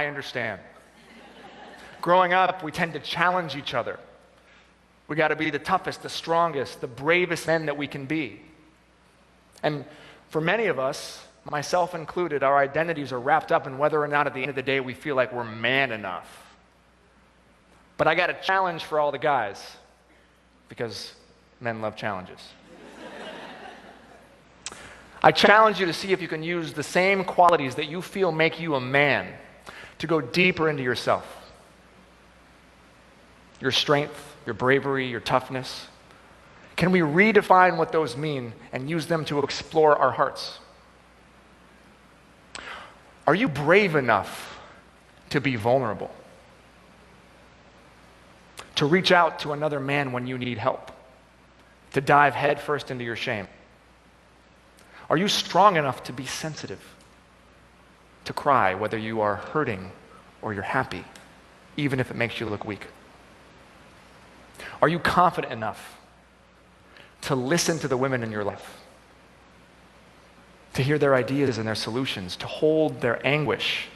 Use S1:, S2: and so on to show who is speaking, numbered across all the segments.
S1: I understand. Growing up, we tend to challenge each other. We got to be the toughest, the strongest, the bravest men that we can be. And for many of us, myself included, our identities are wrapped up in whether or not at the end of the day we feel like we're man enough. But I got a challenge for all the guys, because men love challenges. I challenge you to see if you can use the same qualities that you feel make you a man to go deeper into yourself. Your strength, your bravery, your toughness. Can we redefine what those mean and use them to explore our hearts? Are you brave enough to be vulnerable? To reach out to another man when you need help? To dive headfirst into your shame? Are you strong enough to be sensitive? To cry whether you are hurting or you're happy, even if it makes you look weak? Are you confident enough to listen to the women in your life? To hear their ideas and their solutions, to hold their anguish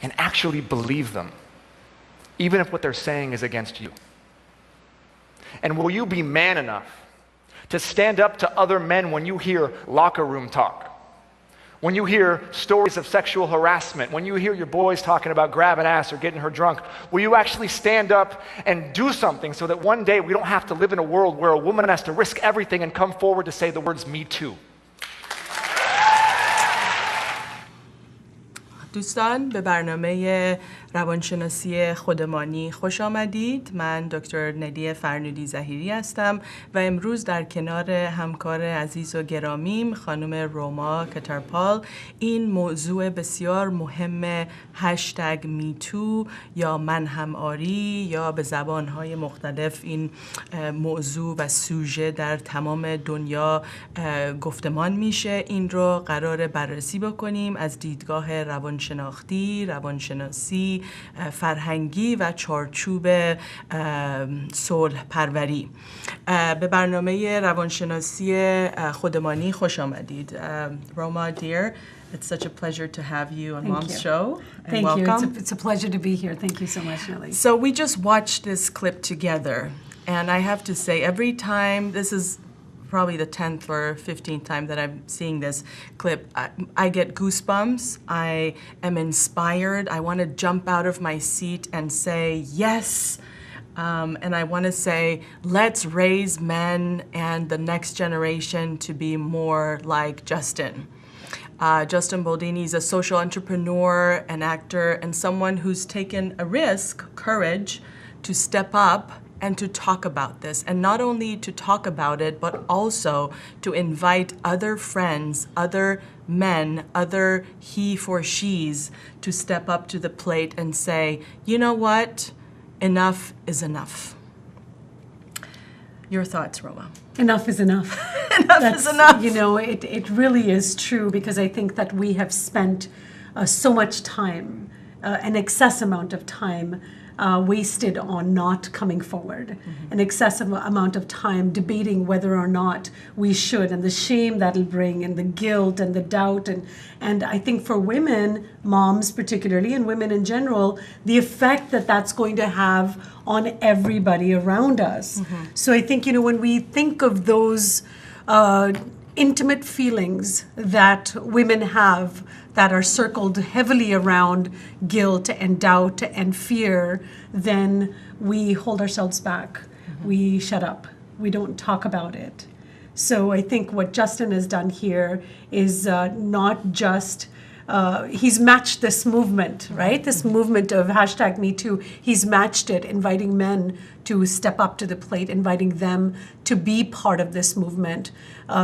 S1: and actually believe them, even if what they're saying is against you? And will you be man enough to stand up to other men when you hear locker room talk? When you hear stories of sexual harassment, when you hear your boys talking about grabbing ass or getting her drunk, will you actually stand up and do something so that one day we don't have to live in a world where a woman has to risk everything and come forward to say the words "me too"?
S2: دوستان به برنامه روانشناسی خودمانی خوش آمدید. من دکتر نلی فرنودی ظهیری هستم و امروز در کنار همکار عزیز و گرامیم خانم روما کترپال این موضوع بسیار مهم هشتگ میتو یا من هم آری یا به زبانهای مختلف این موضوع و سوژه در تمام دنیا گفتمان میشه. این رو قرار بررسی بکنیم از دیدگاه روانشناختی، روانشناسی، فرهنگی و چارچوب صلح پروری. به برنامه روانشناسی خودمانی خوش آمدید. Roma, dear, it's such a pleasure to have you on Mom's show.
S3: Thank you. It's a pleasure to be here. Thank you so much, Nelly.
S2: So we just watched this clip together, and I have to say, every time, this is probably the 10th or 15th time that I'm seeing this clip, I get goosebumps. I am inspired. I want to jump out of my seat and say, yes. And I want to say, let's raise men and the next generation to be more like Justin. Justin Boldini is a social entrepreneur, an actor, and someone who's taken a risk, courage, to step up and to talk about this. And not only to talk about it, but also to invite other friends, other men, other he for she's to step up to the plate and say, you know what? Enough is enough. Your thoughts, Roma?
S3: Enough is enough.
S2: Enough is enough.
S3: You know, it really is true, because I think that we have spent so much time, an excess amount of time, wasted on not coming forward, an excessive amount of time debating whether or not we should, and the shame that'll bring, and the guilt and the doubt, and I think for women, moms particularly, and women in general, the effect that that's going to have on everybody around us. So I think, you know, when we think of those intimate feelings that women have that are circled heavily around guilt and doubt and fear, then we hold ourselves back. We shut up. We don't talk about it. So I think what Justin has done here is not just he's matched this movement, right? This movement of hashtag Me Too. He's matched it, inviting men to step up to the plate, inviting them to be part of this movement,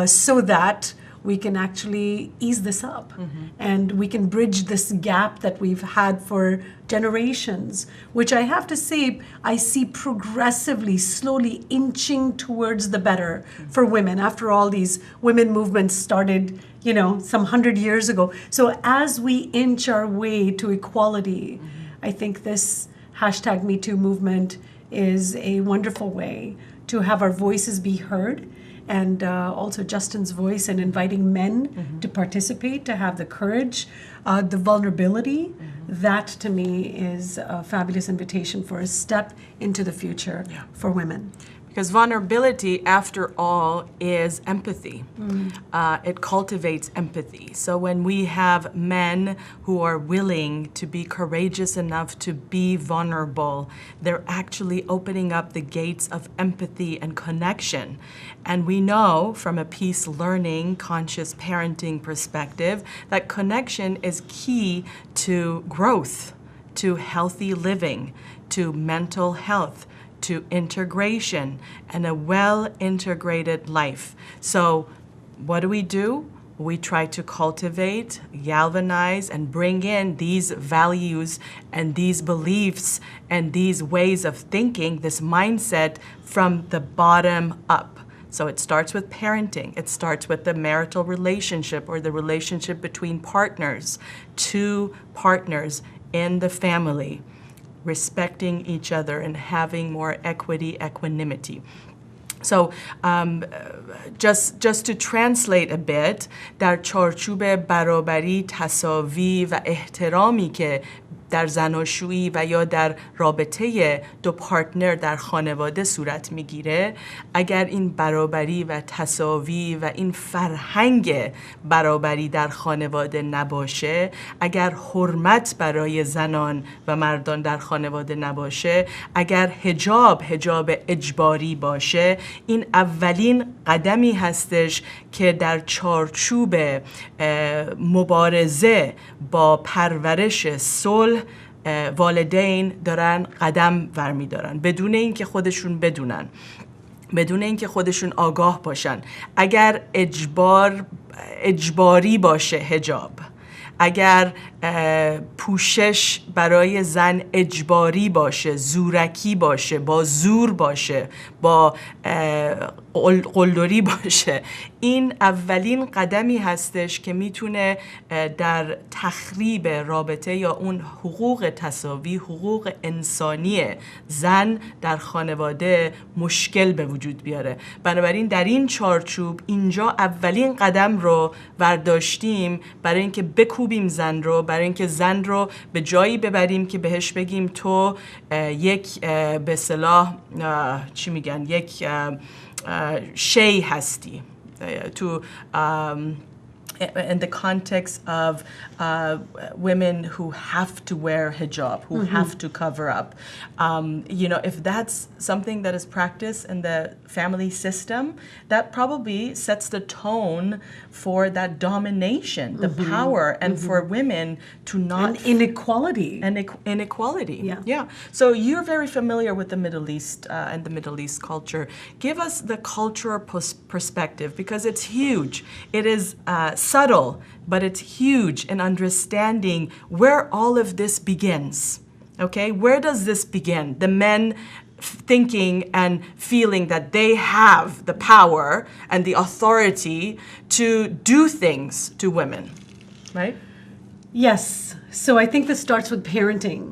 S3: so that we can actually ease this up, and we can bridge this gap that we've had for generations, which I have to say, I see progressively, slowly inching towards the better for women. After all, these women movements started, you know, some 100 years ago. So as we inch our way to equality, I think this hashtag Me Too movement is a wonderful way to have our voices be heard and also Justin's voice and inviting men to participate, to have the courage, the vulnerability. That to me is a fabulous invitation for a step into the future for women.
S2: Because vulnerability, after all, is empathy. It cultivates empathy. So when we have men who are willing to be courageous enough to be vulnerable, they're actually opening up the gates of empathy and connection. And we know from a PeaceLearning, conscious parenting perspective that connection is key to growth, to healthy living, to mental health, to integration, and a well-integrated life. So what do? We try to cultivate, galvanize, and bring in these values and these beliefs and these ways of thinking, this mindset from the bottom up. So it starts with parenting. It starts with the marital relationship or the relationship between partners, two partners in the family, respecting each other and having more equanimity. So just to translate a bit, در چارچوب برابری، تساوی و احترامی که در زناشویی و یا در رابطه دو پارتنر در خانواده صورت میگیره، اگر این برابری و تساوی و این فرهنگ برابری در خانواده نباشه، اگر حرمت برای زنان و مردان در خانواده نباشه، اگر حجاب اجباری باشه، این اولین قدمی هستش که در چارچوب مبارزه با پرورش صلح والدین دارن قدم برمی‌دارن بدون اینکه خودشون بدونن، بدون اینکه خودشون آگاه باشن. اگر اجباری باشه حجاب، اگر پوشش برای زن اجباری باشه، زورکی باشه، با زور باشه، با قلدری باشه، این اولین قدمی هستش که میتونه در تخریب رابطه یا اون حقوق تساوی، حقوق انسانی زن در خانواده مشکل به وجود بیاره. بنابراین در این چارچوب اینجا اولین قدم رو برداشتیم برای اینکه بکوبیم زن رو، برای اینکه زن رو به جایی ببریم که بهش بگیم تو یک به اصطلاح چی میگن، یک شی هستی. To in the context of women who have to wear hijab, who have to cover up. If that's something that is practiced in the family system, that probably sets the tone for that domination, the power, and for women to not...
S3: And inequality.
S2: And inequality. Yeah. So you're very familiar with the Middle East and the Middle East culture. Give us the cultural perspective, because it's huge. It is subtle, but it's huge in understanding where all of this begins. Okay, where does this begin? The men thinking and feeling that they have the power and the authority to do things to women, right?
S3: Yes. So I think this starts with parenting.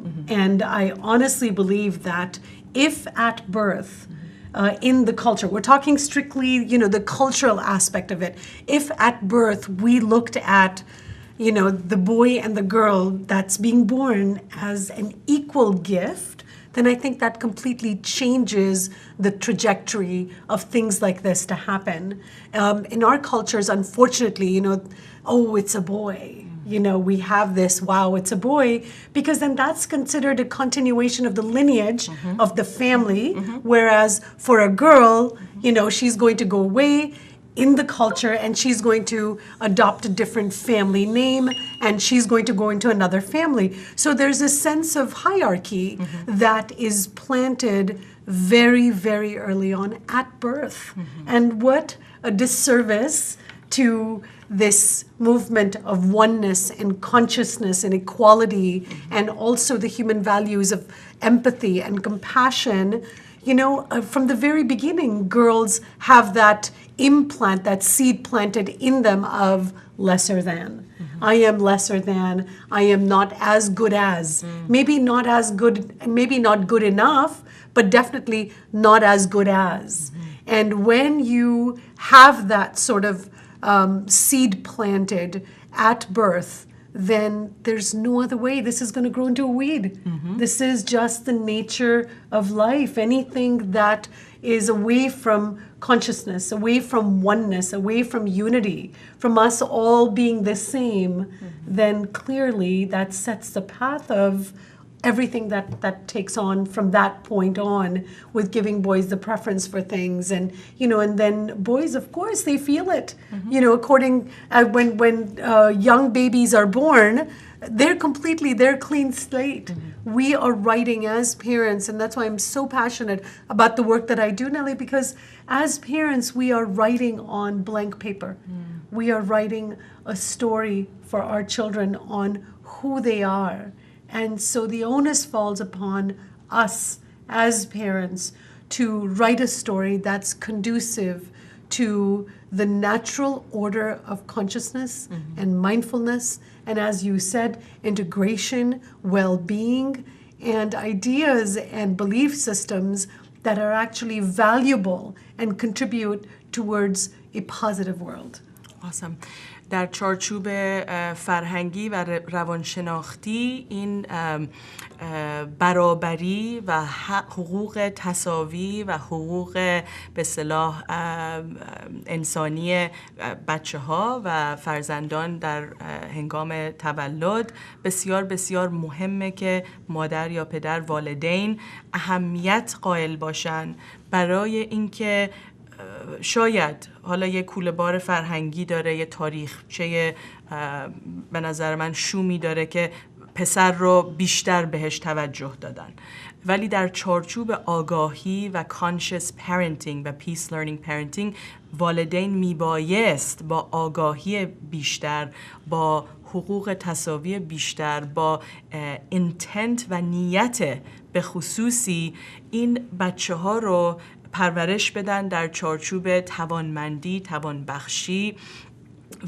S3: And I honestly believe that if at birth, in the culture, we're talking strictly, the cultural aspect of it. If at birth we looked at, the boy and the girl that's being born as an equal gift, then I think that completely changes the trajectory of things like this to happen. In our cultures, unfortunately, oh, it's a boy. We have this, wow, it's a boy, because then that's considered a continuation of the lineage of the family, whereas for a girl, she's going to go away in the culture and she's going to adopt a different family name and she's going to go into another family. So there's a sense of hierarchy that is planted very, very early on at birth. And what a disservice to this movement of oneness and consciousness and equality and also the human values of empathy and compassion. From the very beginning, girls have that implant, that seed planted in them of lesser than. I am lesser than, I am not as good as. Maybe not as good, maybe not good enough, but definitely not as good as. And when you have that sort of seed planted at birth, then there's no other way. This is going to grow into a weed. This is just the nature of life. Anything that is away from consciousness, away from oneness, away from unity, from us all being the same, then clearly that sets the path of everything that takes on from that point on, with giving boys the preference for things. And and then boys, of course, they feel it. According when young babies are born, they're clean slate. We are writing as parents, and that's why I'm so passionate about the work that I do, Nelly, because as parents, we are writing on blank paper. We are writing a story for our children on who they are. And so the onus falls upon us as parents to write a story that's conducive to the natural order of consciousness and mindfulness, and as you said, integration, well-being, and ideas and belief systems that are actually valuable and contribute towards a positive world.
S2: Awesome. در چارچوب فرهنگی و روانشناختی این برابری و حقوق تساوی و حقوق به اصطلاح انسانی بچه ها و فرزندان در هنگام تولد بسیار بسیار مهمه که مادر یا پدر، والدین اهمیت قائل باشن برای اینکه شاید حالا یه کوله بار فرهنگی داره، یه تاریخچه به نظر من شومی داره که پسر رو بیشتر بهش توجه دادن، ولی در چارچوب آگاهی و conscious parenting و PeaceLearning parenting والدین میبایست با آگاهی بیشتر، با حقوق تساوی بیشتر، با intent و نیت به خصوصی این بچه ها رو پرورش بدن در چارچوب توانمندی، توانبخشی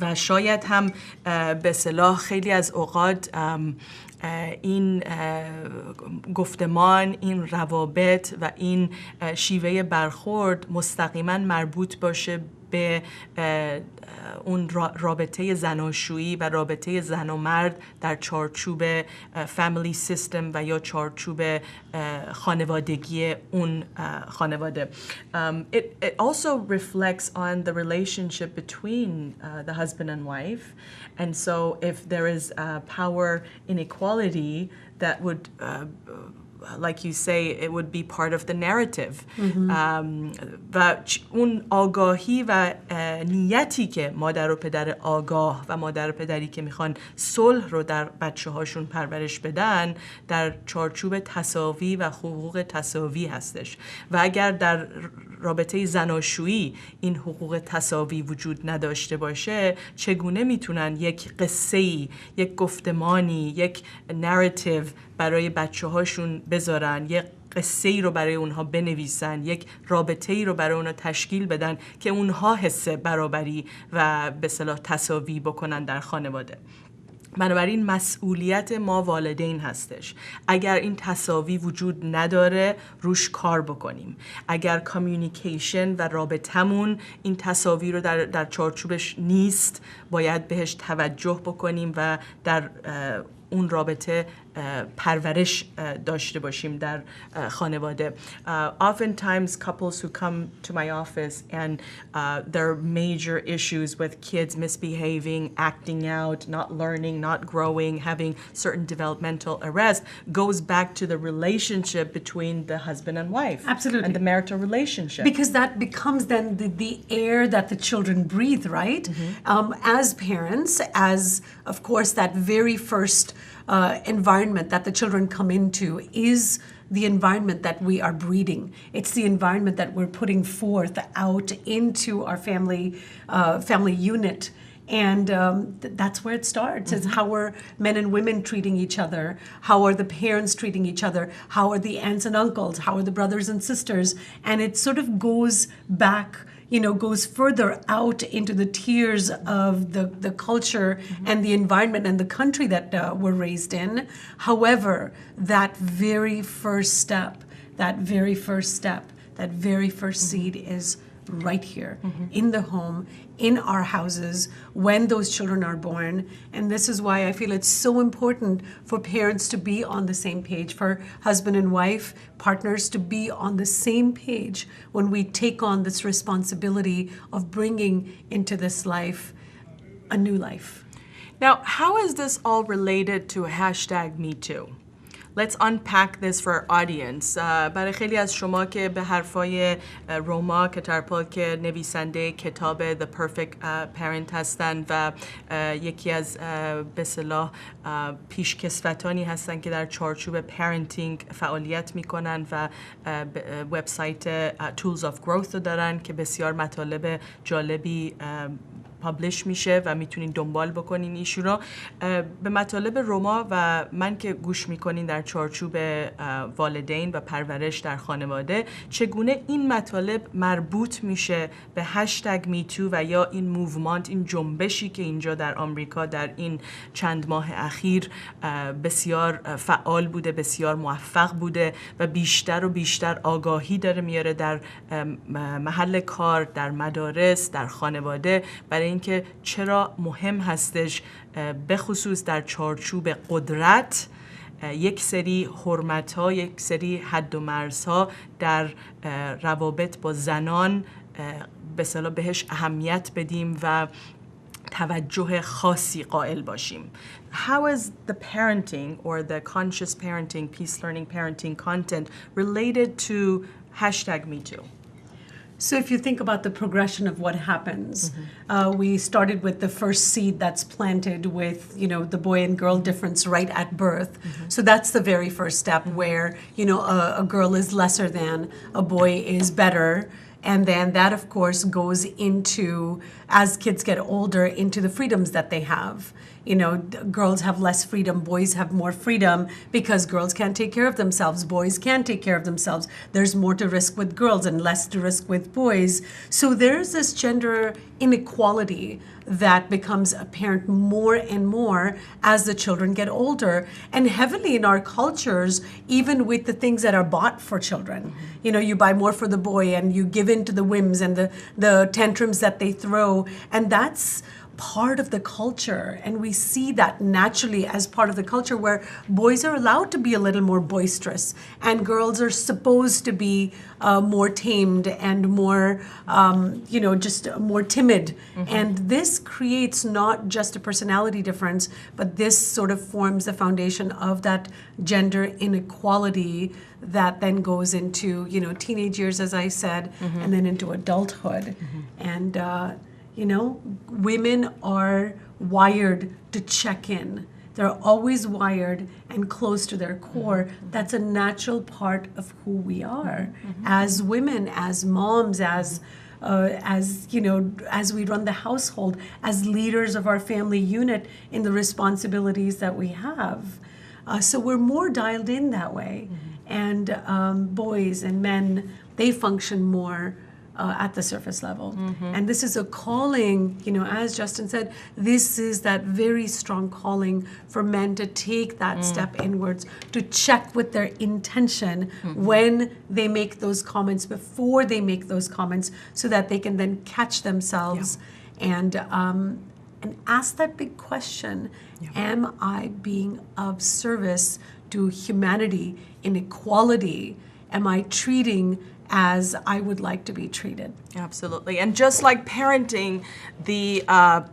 S2: و شاید هم به اصطلاح خیلی از اوقات این گفتمان، این روابط و این شیوه برخورد مستقیما مربوط باشه به اون رابطه زناشویی و رابطه زن و مرد در چارچوب فامیلی سیستم و یا چارچوب خانوادگی اون خانواده. It also reflects on the relationship between the husband and wife, and so if there is power inequality, that would like you say, it would be part of the narrative. و اون آگاهی و نیتی که مادر و پدر آگاه و مادر و پدری که میخوان صلح رو در بچه هاشون پرورش بدن در چارچوب تساوی و حقوق تساوی هستش. و اگر در رابطه زناشویی این حقوق تساوی وجود نداشته باشه، چگونه میتونن یک قصه‌ای، یک گفتمانی، یک نراتیو برای بچه هاشون بذارن، یک قصه‌ای رو برای اونها بنویسن، یک رابطه‌ای رو برای اونها تشکیل بدن که اونها حس برابری و به اصطلاح تساوی بکنن در خانواده. بنابراین مسئولیت ما والدین هستش. اگر این تساوی وجود نداره روش کار بکنیم. اگر کامیونیکیشن و رابطمون این تساوی رو در چارچوبش نیست، باید بهش توجه بکنیم و در اون رابطه پرورش داشته باشیم در خانواده. Oftentimes couples who come to my office and there are major issues with kids misbehaving, acting out, not learning, not growing, having certain developmental arrest, goes back to the relationship between the husband and wife.
S3: Absolutely.
S2: And the marital relationship.
S3: Because that becomes then the air that the children breathe, right? As parents, as of course that very first environment that the children come into is the environment that we are breeding. It's the environment that we're putting forth out into our family unit. And that's where it starts. It's how are men and women treating each other? How are the parents treating each other? How are the aunts and uncles? How are the brothers and sisters? And it sort of goes back, goes further out into the tiers of the culture and the environment and the country that we're raised in. However, that very first seed is right here in the home, in our houses, when those children are born. And this is why I feel it's so important for parents to be on the same page, for husband and wife, partners to be on the same page when we take on this responsibility of bringing into this life a new life.
S2: Now, how is this all related to #MeToo? Let's unpack this for our audience. برای خیلی از شما که به حرفای روما کترپال که نویسنده کتاب The Perfect Parent هستن و یکی از به اصطلاح پیشکسوتانی هستن که در چارچوب پرنتینگ فعالیت میکنن و وبسایت Tools of Growth رو دارن که بسیار مطالب جالبی پابلش میشه و میتونین دنبال بکنین ایشو رو. به مطالب روما و من که گوش میکنین در چارچوب والدین و پرورش در خانواده، چگونه این مطالب مربوط میشه به #MeToo و یا این موومانت، این جنبشی که اینجا در آمریکا در این چند ماه اخیر بسیار فعال بوده، بسیار موفق بوده و بیشتر و بیشتر آگاهی داره میاره در محل کار، در مدارس، در خانواده، برای اینکه چرا مهم هستش به خصوص در چارچوب قدرت یک سری حرمت‌ها، یک سری حد و مرزها در روابط با زنان به اصطلاح بهش اهمیت بدیم و توجه خاصی قائل باشیم. How is the parenting or the conscious parenting, PeaceLearning parenting content related to #MeToo?
S3: So if you think about the progression of what happens, we started with the first seed that's planted with, the boy and girl difference right at birth. So that's the very first step where, a girl is lesser than, a boy is better. And then that, of course, goes into, as kids get older, into the freedoms that they have. Girls have less freedom, boys have more freedom because girls can't take care of themselves, boys can't take care of themselves. There's more to risk with girls and less to risk with boys. So there's this gender inequality that becomes apparent more and more as the children get older, and heavily in our cultures, even with the things that are bought for children. You buy more for the boy and you give in to the whims and the tantrums that they throw, and that's part of the culture, and we see that naturally as part of the culture where boys are allowed to be a little more boisterous and girls are supposed to be more tamed and more just more timid. And this creates not just a personality difference, but this sort of forms the foundation of that gender inequality that then goes into teenage years, as I said, and then into adulthood. And women are wired to check in. They're always wired and close to their core. That's a natural part of who we are as women, as moms, as we run the household, as leaders of our family unit in the responsibilities that we have. So we're more dialed in that way. And boys and men, they function more at the surface level. And this is a calling, as Justin said, this is that very strong calling for men to take that step inwards, to check with their intention when they make those comments, before they make those comments, so that they can then catch themselves and ask that big question, am I being of service to humanity, inequality? Am I treating as I would like to be treated?
S2: Absolutely. And just like parenting, the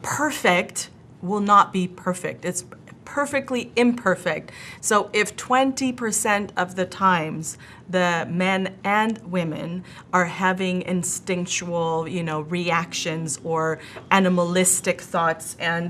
S2: perfect will not be perfect. It's perfectly imperfect. So if 20% of the times the men and women are having instinctual, reactions or animalistic thoughts, and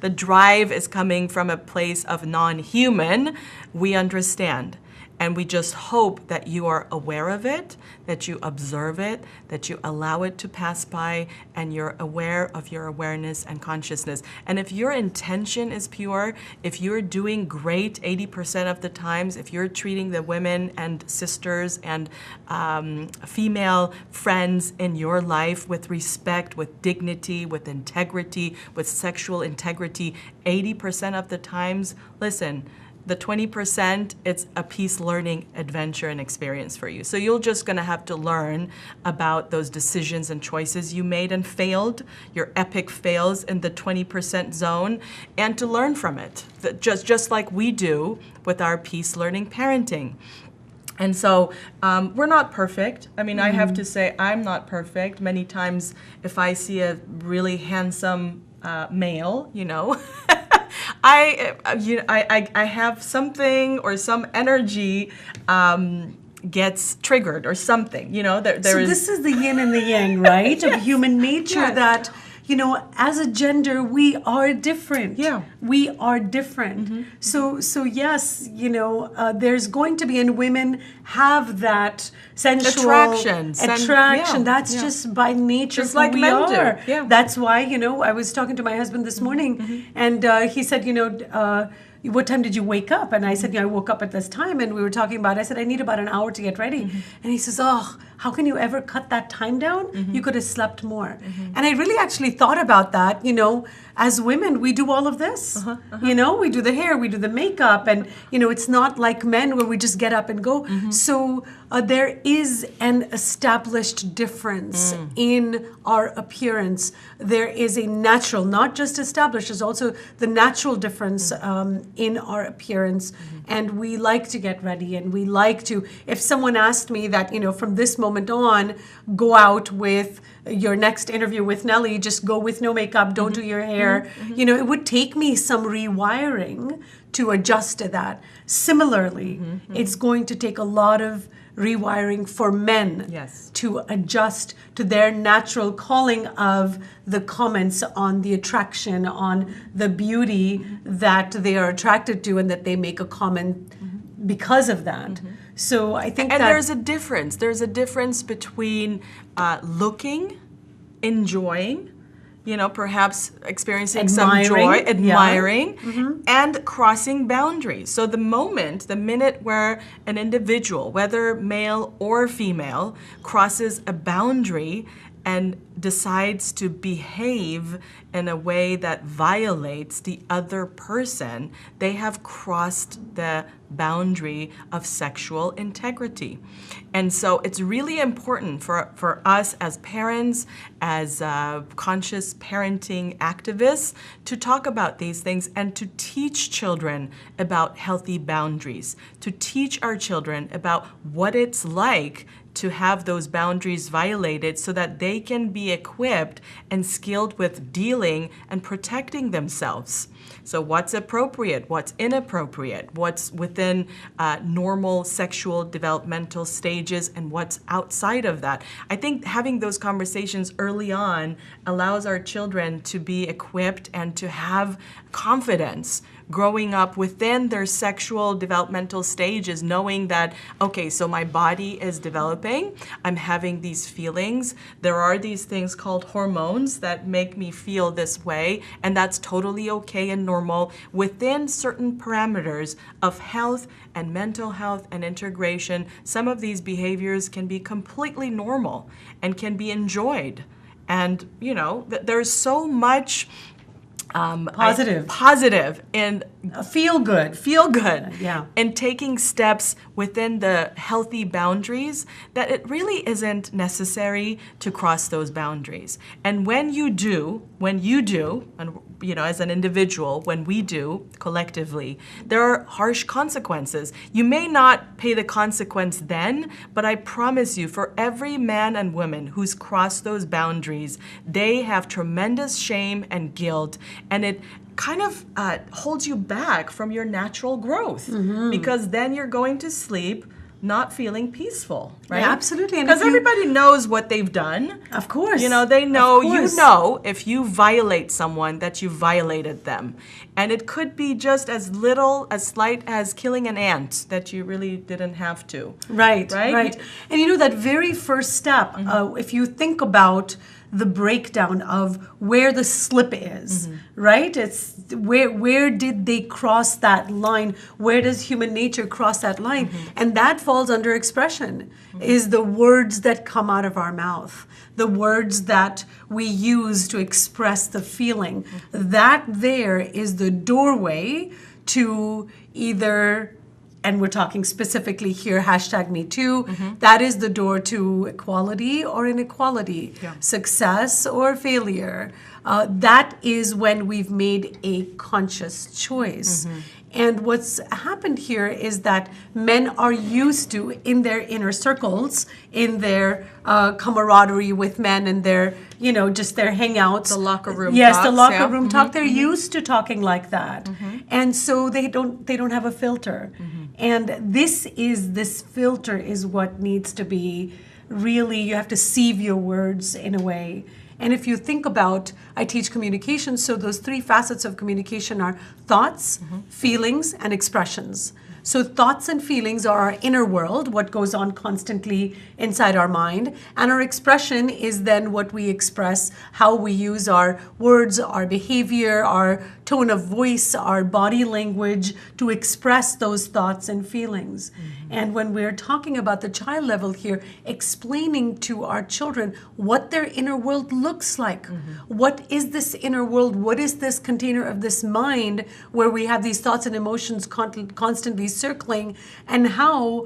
S2: the drive is coming from a place of non-human, we understand. And we just hope that you are aware of it, that you observe it, that you allow it to pass by, and you're aware of your awareness and consciousness. And if your intention is pure, if you're doing great 80% of the times, if you're treating the women and sisters and female friends in your life with respect, with dignity, with integrity, with sexual integrity, 80% of the times, listen, The 20%, it's a peace learning adventure and experience for you. So you're just going to have to learn about those decisions and choices you made and failed, your epic fails in the 20% zone, and to learn from it, just like we do with our peace learning parenting. And so we're not perfect. I mean, I have to say I'm not perfect. Many times if I see a really handsome male, I have something or some energy gets triggered or something,
S3: This is the yin and the yang, right? Of human nature that, as a gender, we are different.
S2: Yeah.
S3: We are different. So yes, there's going to be, and women have that sensual
S2: attraction.
S3: That's just by nature
S2: just
S3: who
S2: like
S3: we
S2: men
S3: are.
S2: do. Yeah.
S3: That's why, I was talking to my husband this morning, and he said, what time did you wake up? And I said, I woke up at this time. And we were talking about, I said, I need about an hour to get ready. And he says, oh, how can you ever cut that time down? You could have slept more. And I really actually thought about that. As women, we do all of this. We do the hair, we do the makeup. And, it's not like men where we just get up and go. So there is an established difference in our appearance. There is a natural, not just established, there's also the natural difference in our appearance. And we like to get ready, and we like to, if someone asked me that, from this moment on, go out with your next interview with Nelly, just go with no makeup, don't do your hair, it would take me some rewiring to adjust to that. Similarly, it's going to take a lot of rewiring for men to adjust to their natural calling of the comments on the attraction, on the beauty that they are attracted to, and that they make a comment because of that. So I think
S2: and there's a difference. There's a difference between looking, enjoying, perhaps experiencing some joy, admiring, and crossing boundaries. So the minute where an individual, whether male or female, crosses a boundary and decides to behave in a way that violates the other person, they have crossed the boundary of sexual integrity. And so it's really important for us as parents, as conscious parenting activists, to talk about these things and to teach children about healthy boundaries, to teach our children about what it's like to have those boundaries violated so that they can be equipped and skilled with dealing and protecting themselves. So what's appropriate, what's inappropriate, what's within normal sexual developmental stages, and what's outside of that. I think having those conversations early on allows our children to be equipped and to have confidence growing up within their sexual developmental stages, knowing that, okay, so my body is developing, I'm having these feelings, there are these things called hormones that make me feel this way, and that's totally okay and normal within certain parameters of health and mental health and integration. Some of these behaviors can be completely normal and can be enjoyed. And, there's so much positive and feel good, and taking steps within the healthy boundaries, that it really isn't necessary to cross those boundaries. And when you do, and as an individual, when we do collectively, there are harsh consequences. You may not pay the consequence then, but I promise you, for every man and woman who's crossed those boundaries, they have tremendous shame and guilt, and it kind of holds you back from your natural growth, because then you're going to sleep not feeling peaceful, right?
S3: Yeah, absolutely.
S2: Because everybody knows what they've done.
S3: Of course.
S2: They know, if you violate someone, that you violated them. And it could be just as slight as killing an ant that you really didn't have to.
S3: Right. And that very first step, if you think about the breakdown of where the slip is, right? It's where did they cross that line? Where does human nature cross that line? And that falls under expression, is the words that come out of our mouth, the words that we use to express the feeling. That there is the doorway to either, and we're talking specifically here, #MeToo, that is the door to equality or inequality, success or failure. That is when we've made a conscious choice. And what's happened here is that men are used to, in their inner circles, in their camaraderie with men and their, just their hangouts.
S2: The locker room
S3: Yes,
S2: talks,
S3: the locker
S2: yeah.
S3: room talk. They're used to talking like that. And so they don't have a filter. And this filter is what needs to be really, you have to sieve your words in a way. And if you think about, I teach communication, so those 3 facets of communication are thoughts, feelings, and expressions. So thoughts and feelings are our inner world, what goes on constantly inside our mind. And our expression is then what we express, how we use our words, our behavior, our tone of voice, our body language to express those thoughts and feelings. And when we're talking about the child level here, explaining to our children what their inner world looks like. What is this inner world? What is this container of this mind where we have these thoughts and emotions constantly circling, and how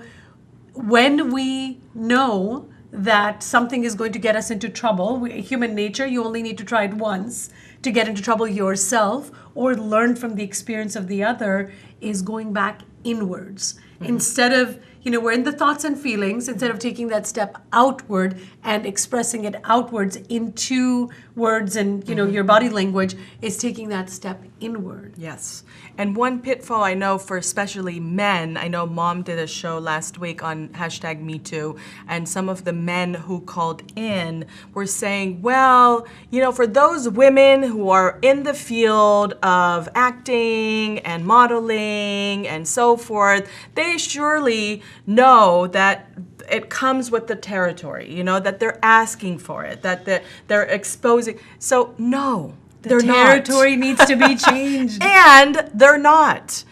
S3: when we know that something is going to get us into trouble, human nature, you only need to try it once to get into trouble yourself or learn from the experience of the other, is going back inwards. Instead of, we're in the thoughts and feelings, instead of taking that step outward and expressing it outwards into words and, your body language, is taking that step inward.
S2: Yes. And one pitfall I know for especially men, I know Mom did a show last week on #MeToo, and some of the men who called in were saying, well, for those women who are in the field of acting and modeling and so forth, they surely know that it comes with the territory, that they're asking for it, that they're exposing. So no.
S3: The territory needs to be changed.
S2: And they're not.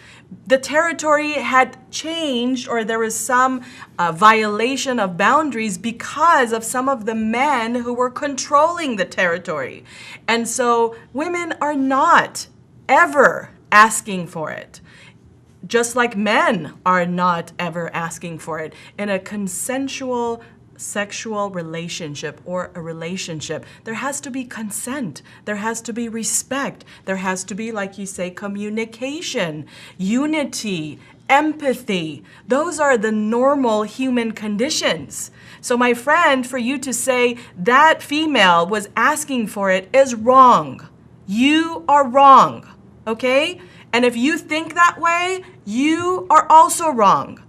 S2: The territory had changed, or there was some violation of boundaries because of some of the men who were controlling the territory. And so women are not ever asking for it. Just like men are not ever asking for it. In a consensual sexual relationship or a relationship, there has to be consent, there has to be respect, there has to be, like you say, communication, unity, empathy. Those are the normal human conditions. So my friend, for you to say that female was asking for it is wrong. You are wrong, okay? And if you think that way, you are also wrong.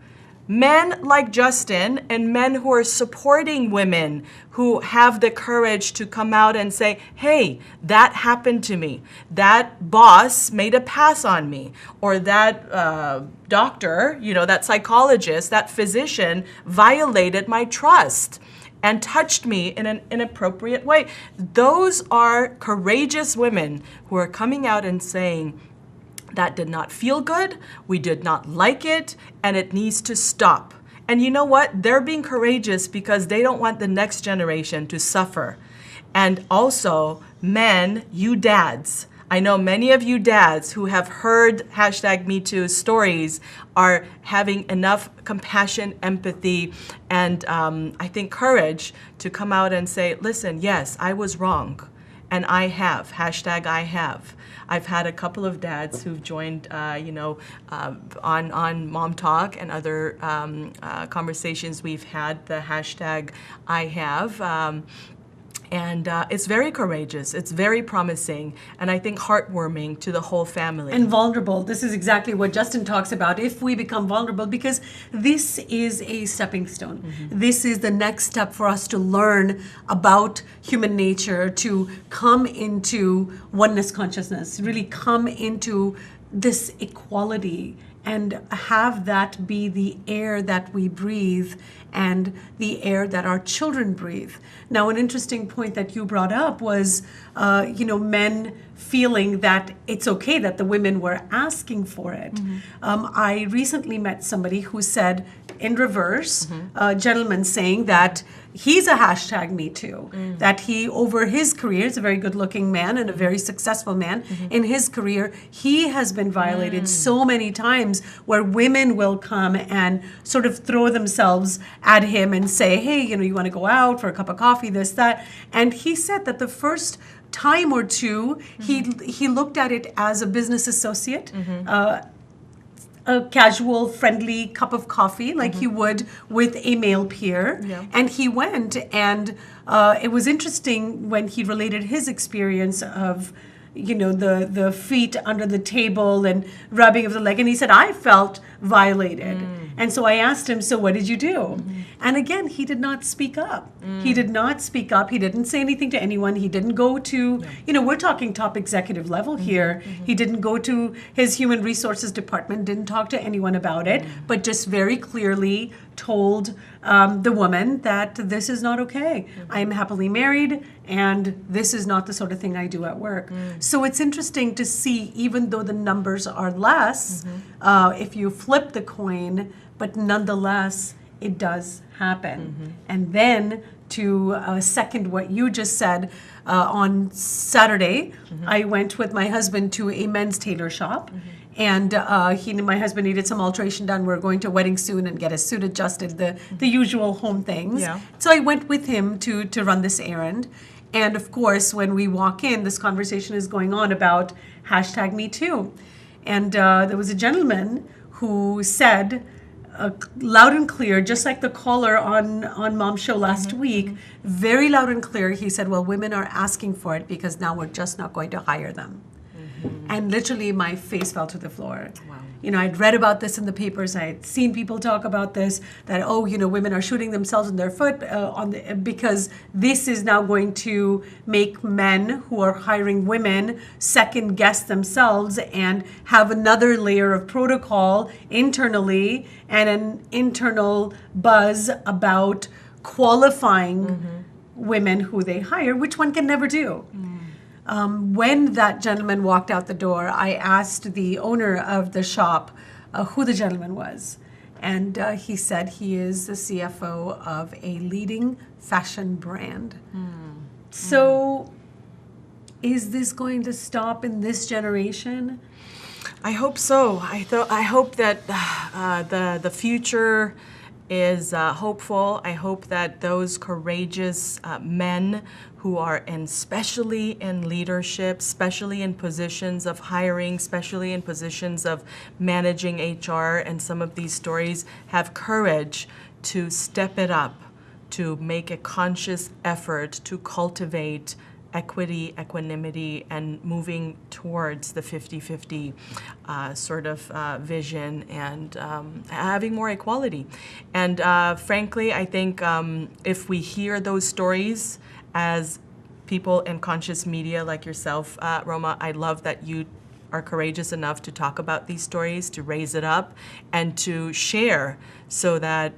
S2: Men like Justin and men who are supporting women who have the courage to come out and say, hey, that happened to me. That boss made a pass on me. Or that doctor, that psychologist, that physician violated my trust and touched me in an inappropriate way. Those are courageous women who are coming out and saying, that did not feel good, we did not like it, and it needs to stop. And you know what? They're being courageous because they don't want the next generation to suffer. And also, men, you dads, I know many of you dads who have heard #MeToo stories are having enough compassion, empathy, and I think courage to come out and say, listen, yes, I was wrong. And I have, #I have. I've had a couple of dads who've joined, on MomTalk and other conversations we've had, the #I have. And it's very courageous, it's very promising, and I think heartwarming to the whole family.
S3: And vulnerable. This is exactly what Justin talks about. If we become vulnerable, because this is a stepping stone. This is the next step for us to learn about human nature, to come into oneness consciousness, really come into this equality and have that be the air that we breathe and the air that our children breathe. Now, an interesting point that you brought up was, men feeling that it's okay that the women were asking for it. I recently met somebody who said, in reverse, a gentleman saying that he's a hashtag Me Too, that he, over his career, is a very good-looking man and a very successful man. In his career, he has been violated so many times where women will come and sort of throw themselves at him and say, hey, you want to go out for a cup of coffee, this, that. And he said that the first time or two, he looked at it as a business associate, a casual, friendly cup of coffee like he would with a male peer.
S2: Yeah.
S3: And he went, and it was interesting when he related his experience of, the feet under the table and rubbing of the leg. And he said, I felt violated. And so I asked him, so what did you do? And again, he did not speak up. He did not speak up. He didn't say anything to anyone. He didn't go to, we're talking top executive level here. He didn't go to his human resources department, didn't talk to anyone about it, but just very clearly told the woman that this is not okay. I am happily married, and this is not the sort of thing I do at work. So it's interesting to see, even though the numbers are less, if you flip the coin, but nonetheless, it does happen. And then to second what you just said, on Saturday, I went with my husband to a men's tailor shop. And my husband needed some alteration done. We're going to a wedding soon and get his suit adjusted, the usual home things.
S2: Yeah.
S3: So I went with him to run this errand. And of course, when we walk in, this conversation is going on about hashtag Me Too. And there was a gentleman who said, loud and clear, just like the caller on Mom's show last week, very loud and clear, he said, well, women are asking for it because now we're just not going to hire them. And literally my face fell to the floor.
S2: Wow.
S3: I'd read about this in the papers. I'd seen people talk about this, that, women are shooting themselves in their foot because this is now going to make men who are hiring women second guess themselves and have another layer of protocol internally and an internal buzz about qualifying women who they hire, which one can never do. When that gentleman walked out the door, I asked the owner of the shop who the gentleman was. And he said he is the CFO of a leading fashion brand. So is this going to stop in this generation?
S2: I hope so. I hope that the future is hopeful. I hope that those courageous men who are especially in leadership, especially in positions of hiring, especially in positions of managing HR and some of these stories, have courage to step it up, to make a conscious effort to cultivate equity, equanimity, and moving towards the 50-50 sort of vision and having more equality. And frankly, I think if we hear those stories as people in conscious media like yourself, Roma, I love that you are courageous enough to talk about these stories, to raise it up, and to share so that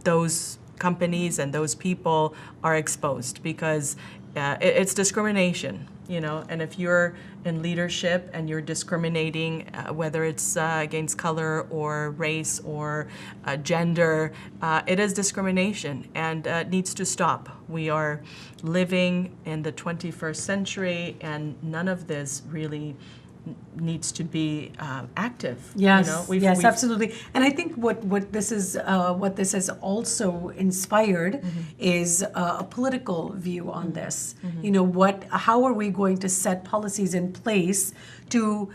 S2: those companies and those people are exposed, because it's discrimination, and if you're in leadership and you're discriminating, whether it's against color or race or gender, it is discrimination, and it needs to stop. We are living in the 21st century, and none of this really needs to be active.
S3: Yes, yes, absolutely. And I think what this has also inspired is a political view on this. How are we going to set policies in place to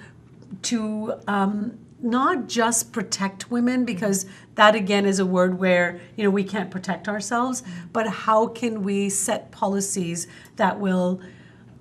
S3: not just protect women, because that again is a word where we can't protect ourselves, but how can we set policies that will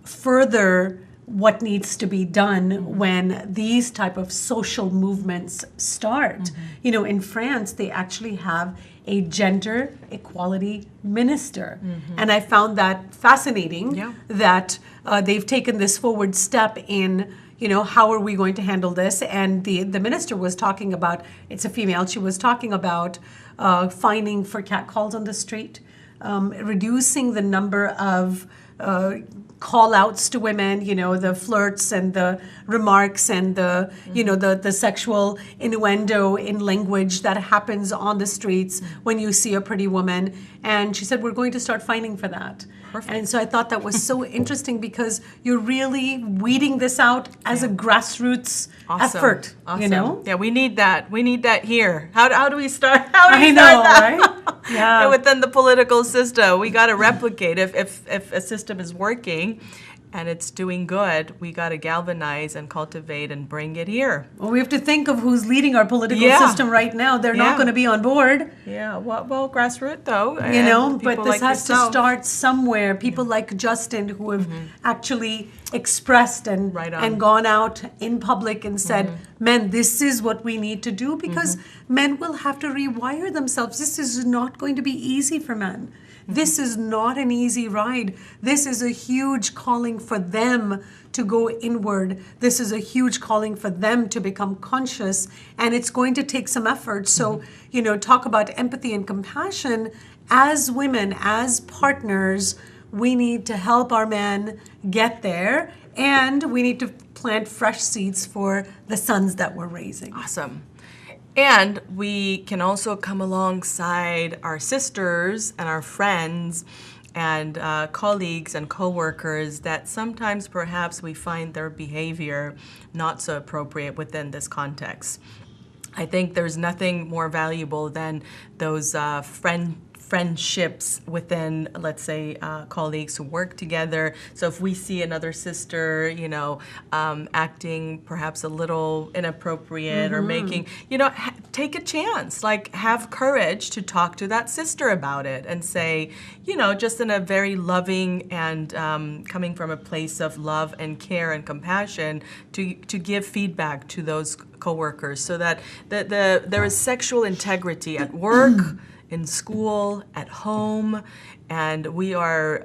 S3: further what needs to be done when these type of social movements start. In France, they actually have a gender equality minister. And I found that fascinating that they've taken this forward step in, how are we going to handle this? And the minister was talking about, it's a female, she was talking about fining for catcalls on the street, reducing the number of call outs to women, the flirts and the remarks and the, the sexual innuendo in language that happens on the streets when you see a pretty woman. And she said, we're going to start fighting for that.
S2: Perfect.
S3: And so I thought that was so interesting because you're really weeding this out as a grassroots effort,
S2: Awesome. Yeah, we need that. We need that here. How do we start? How do we
S3: I
S2: start
S3: know,
S2: that?
S3: right? Yeah.
S2: Within the political system, we got to replicate. If a system is working and it's doing good, we got to galvanize and cultivate and bring it here.
S3: Well, we have to think of who's leading our political system right now. They're not going to be on board.
S2: Yeah, well, grassroots though.
S3: But this has to start somewhere. People like Justin who have actually expressed and gone out in public and said, men, this is what we need to do, because men will have to rewire themselves. This is not going to be easy for men. This is not an easy ride. This is a huge calling for them to go inward. This is a huge calling for them to become conscious, and it's going to take some effort. So, talk about empathy and compassion. As women, as partners, we need to help our men get there, and we need to plant fresh seeds for the sons that we're raising.
S2: Awesome. And we can also come alongside our sisters and our friends and colleagues and coworkers that sometimes perhaps we find their behavior not so appropriate within this context. I think there's nothing more valuable than those friendships within, let's say, colleagues who work together. So if we see another sister, acting perhaps a little inappropriate or making, take a chance, like have courage to talk to that sister about it and say, just in a very loving and coming from a place of love and care and compassion to give feedback to those coworkers so that there is sexual integrity at work, in school, at home, and we are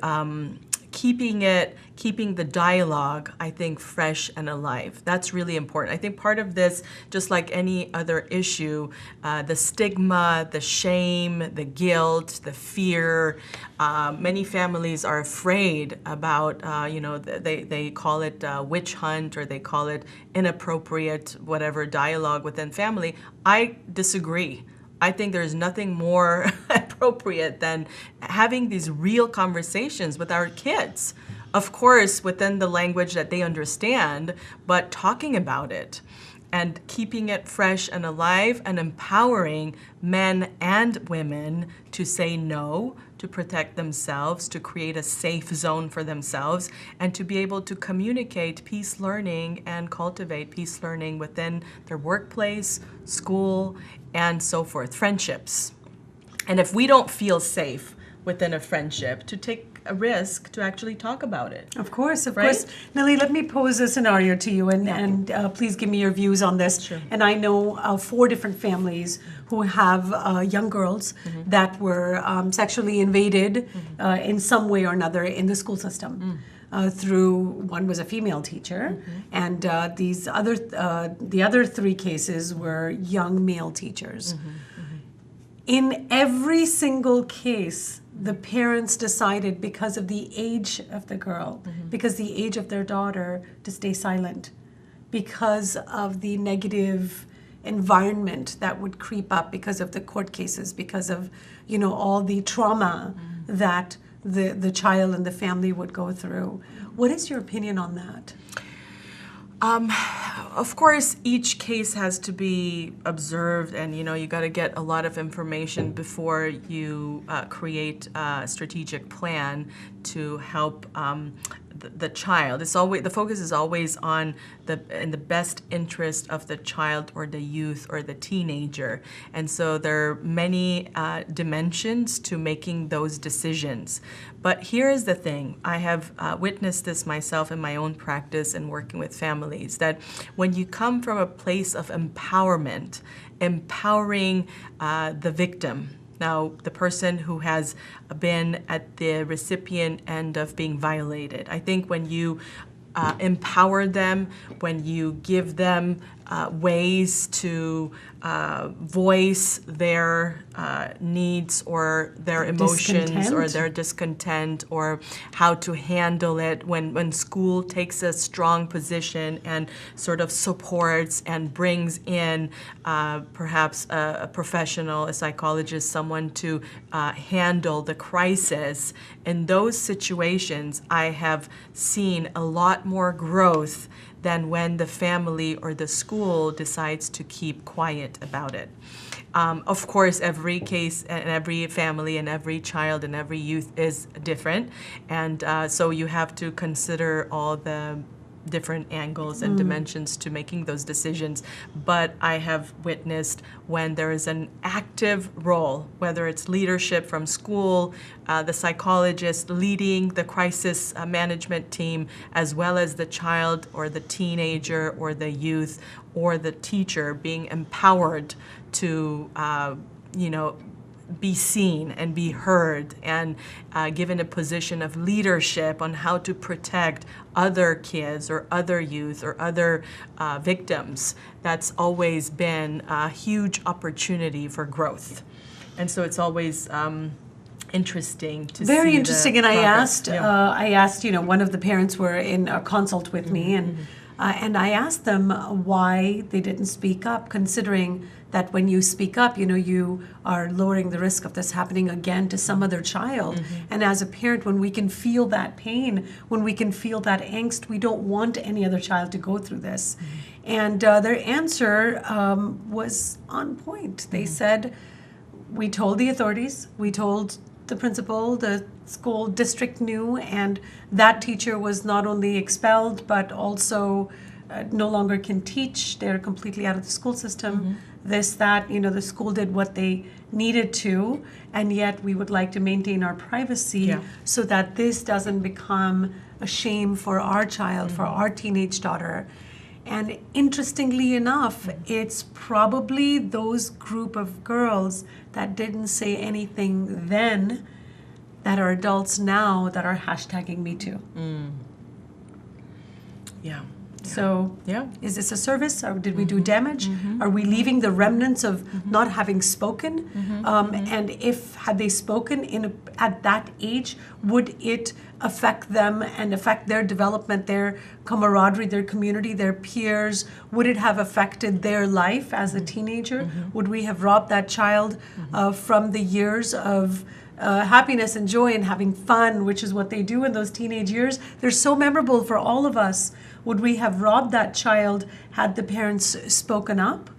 S2: keeping the dialogue, I think, fresh and alive. That's really important. I think part of this, just like any other issue, the stigma, the shame, the guilt, the fear, many families are afraid about, they call it witch hunt, or they call it inappropriate, whatever, dialogue within family. I disagree. I think there's nothing more appropriate than having these real conversations with our kids. Of course, within the language that they understand, but talking about it and keeping it fresh and alive and empowering men and women to say no, to protect themselves, to create a safe zone for themselves, and to be able to communicate peace learning and cultivate peace learning within their workplace, school, and so forth, friendships. And if we don't feel safe within a friendship, to take a risk to actually talk about it.
S3: Of course. Nelly, let me pose a scenario to you, and please give me your views on this.
S2: Sure.
S3: And I know 4 different families who have young girls that were sexually invaded in some way or another in the school system. Through, one was a female teacher, and the other 3 cases were young male teachers. In every single case, the parents decided, because of the age of the girl, because the age of their daughter, to stay silent, because of the negative environment that would creep up because of the court cases, because of all the trauma that the child and the family would go through. What is your opinion on that?
S2: Of course, each case has to be observed, and you got to get a lot of information before you create a strategic plan to help the child. It's always, the focus is always on in the best interest of the child or the youth or the teenager, and so there are many dimensions to making those decisions. But here is the thing: I have witnessed this myself in my own practice and working with families, that when you come from a place of empowerment, empowering the victim. Now, the person who has been at the recipient end of being violated. I think when you empower them, when you give them ways to voice their needs or their emotions or their discontent, or how to handle it when school takes a strong position and sort of supports and brings in perhaps a professional, a psychologist, someone to handle the crisis. In those situations, I have seen a lot more growth than when the family or the school decides to keep quiet about it. Of course, every case and every family and every child and every youth is different, and so you have to consider all the different angles and dimensions to making those decisions. But I have witnessed when there is an active role, whether it's leadership from school, the psychologist leading the crisis management team, as well as the child or the teenager or the youth or the teacher being empowered to, be seen and be heard, and given a position of leadership on how to protect other kids or other youth or other victims. That's always been a huge opportunity for growth. And so it's always interesting to see.
S3: Very interesting. And
S2: progress.
S3: I asked, one of the parents were in a consult with me, and I asked them why they didn't speak up, considering that when you speak up, you are lowering the risk of this happening again to some other child. And as a parent, when we can feel that pain, when we can feel that angst, we don't want any other child to go through this. And their answer was on point. They said, we told the authorities, we told the principal, the school district knew, and that teacher was not only expelled, but also no longer can teach. They're completely out of the school system. This, that, the school did what they needed to, and yet we would like to maintain our privacy so that this doesn't become a shame for our child, for our teenage daughter. And interestingly enough, it's probably those group of girls that didn't say anything then that are adults now that are hashtagging Me Too.
S2: Yeah.
S3: So is this a service, or did we do damage? Are we leaving the remnants of not having spoken? And if had they spoken at that age, would it affect them and affect their development, their camaraderie, their community, their peers? Would it have affected their life as a teenager? Would we have robbed that child from the years of happiness and joy and having fun, which is what they do in those teenage years? They're so memorable for all of us. Would we have robbed that child had the parents spoken up?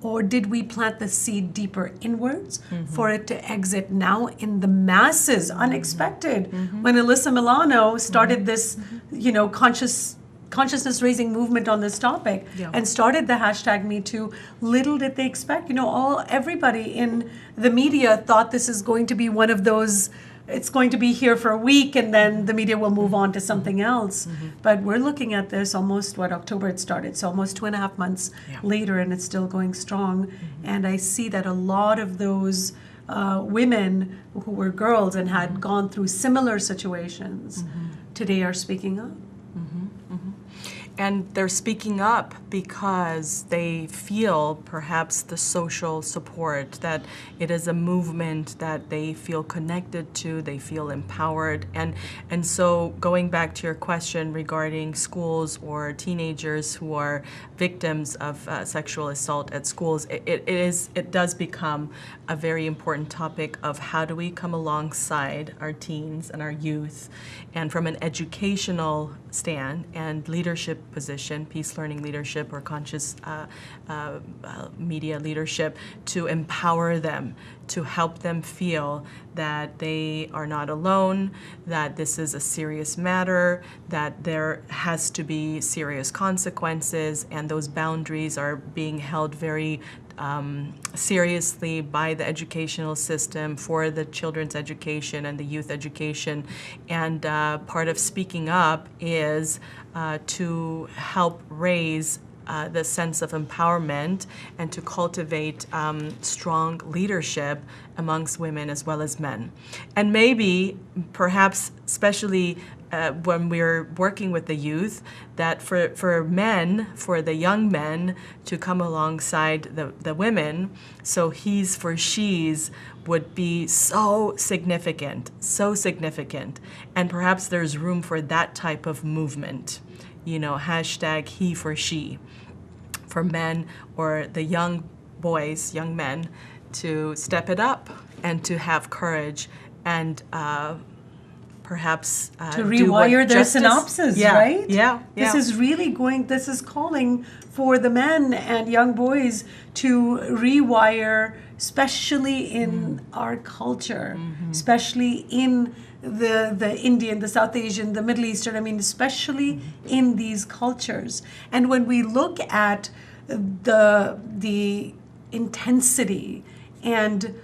S3: Or did we plant the seed deeper inwards for it to exit now in the masses, unexpected? When Alyssa Milano started this, consciousness-raising movement on this topic and started the hashtag Me Too, little did they expect. Everybody in the media thought this is going to be one of those, it's going to be here for a week and then the media will move on to something else. But we're looking at this almost, October it started, so almost 2.5 months later, and it's still going strong. And I see that a lot of those women who were girls and had gone through similar situations today are speaking up.
S2: And they're speaking up because they feel perhaps the social support, that it is a movement that they feel connected to, they feel empowered. And so going back to your question regarding schools or teenagers who are victims of sexual assault at schools, it does become a very important topic of how do we come alongside our teens and our youth, and from an educational stand and leadership position, PeaceLearning leadership or conscious media leadership, to empower them, to help them feel that they are not alone, that this is a serious matter, that there has to be serious consequences, and those boundaries are being held very seriously by the educational system for the children's education and the youth education. And part of speaking up is to help raise the sense of empowerment and to cultivate strong leadership amongst women as well as men. And maybe, perhaps, especially when we're working with the youth, that for men, for the young men to come alongside the women, so he's for she's would be so significant. And perhaps there's room for that type of movement, hashtag he for she, for men or the young boys, young men, to step it up and to have courage and perhaps
S3: to rewire their
S2: justice,
S3: synopsis, right?
S2: Yeah.
S3: This is calling for the men and young boys to rewire, especially in our culture, especially in the Indian, the South Asian, the Middle Eastern, especially in these cultures. And when we look at the intensity and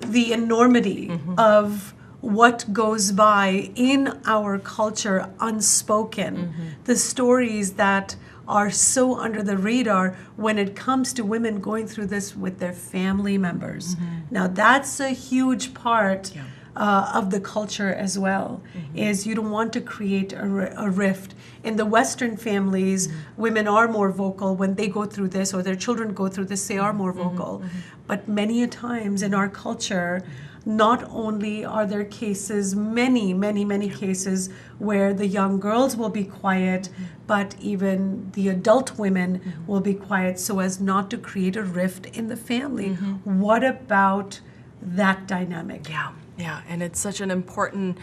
S3: the enormity of what goes by in our culture unspoken, the stories that are so under the radar when it comes to women going through this with their family members. Now that's a huge part of the culture as well, is you don't want to create a rift. In the Western families, women are more vocal when they go through this, or their children go through this, they are more vocal. But many a times in our culture, not only are there cases, many cases where the young girls will be quiet, but even the adult women will be quiet so as not to create a rift in the family. What about that dynamic?
S2: Yeah, and it's such an important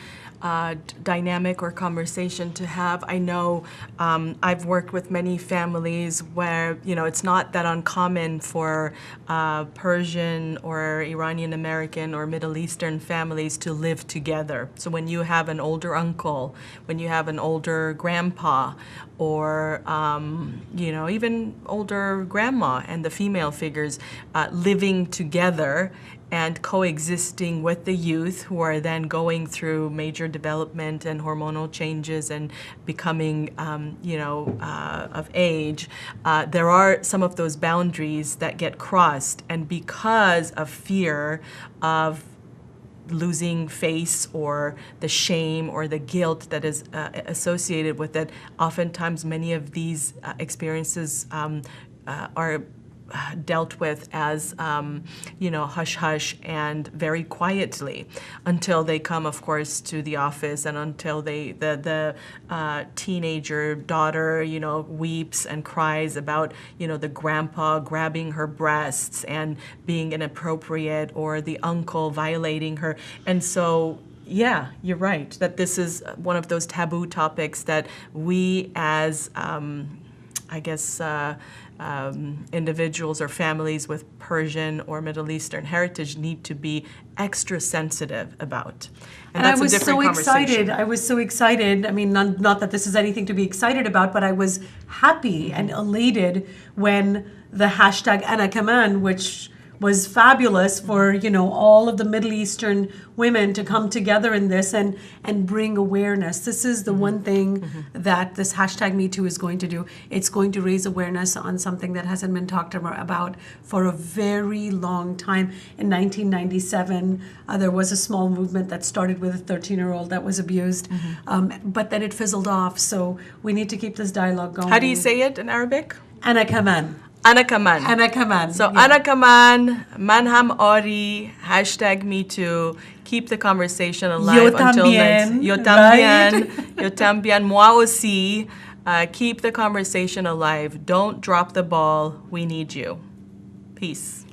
S2: dynamic or conversation to have. I know I've worked with many families where, it's not that uncommon for Persian or Iranian American or Middle Eastern families to live together. So when you have an older uncle, when you have an older grandpa, or even older grandma and the female figures living together and coexisting with the youth who are then going through major development and hormonal changes and becoming, of age, there are some of those boundaries that get crossed. And because of fear of losing face or the shame or the guilt that is associated with it, oftentimes many of these experiences are dealt with as, hush-hush and very quietly until they come, of course, to the office and until the teenager daughter, weeps and cries about, the grandpa grabbing her breasts and being inappropriate, or the uncle violating her. And so, yeah, you're right, that this is one of those taboo topics that we as, individuals or families with Persian or Middle Eastern heritage need to be extra sensitive about. And that's
S3: I was
S2: a different conversation.
S3: I was so excited. Not that this is anything to be excited about, but I was happy and elated when the hashtag Ana Kaman, which was fabulous for, all of the Middle Eastern women to come together in this and bring awareness. This is the one thing that this hashtag Me Too is going to do. It's going to raise awareness on something that hasn't been talked about for a very long time. In 1997, there was a small movement that started with a 13-year-old that was abused, but then it fizzled off. So we need to keep this dialogue going.
S2: How do you say it in Arabic?
S3: Ana Kaman.
S2: Ana Kaman.
S3: Ana Kaman.
S2: So Ana Kaman, Manham Ori, hashtag Me Too. Keep the conversation alive until next. Yo también. Yo también. Moi aussi. Keep the conversation alive. Don't drop the ball. We need you. Peace.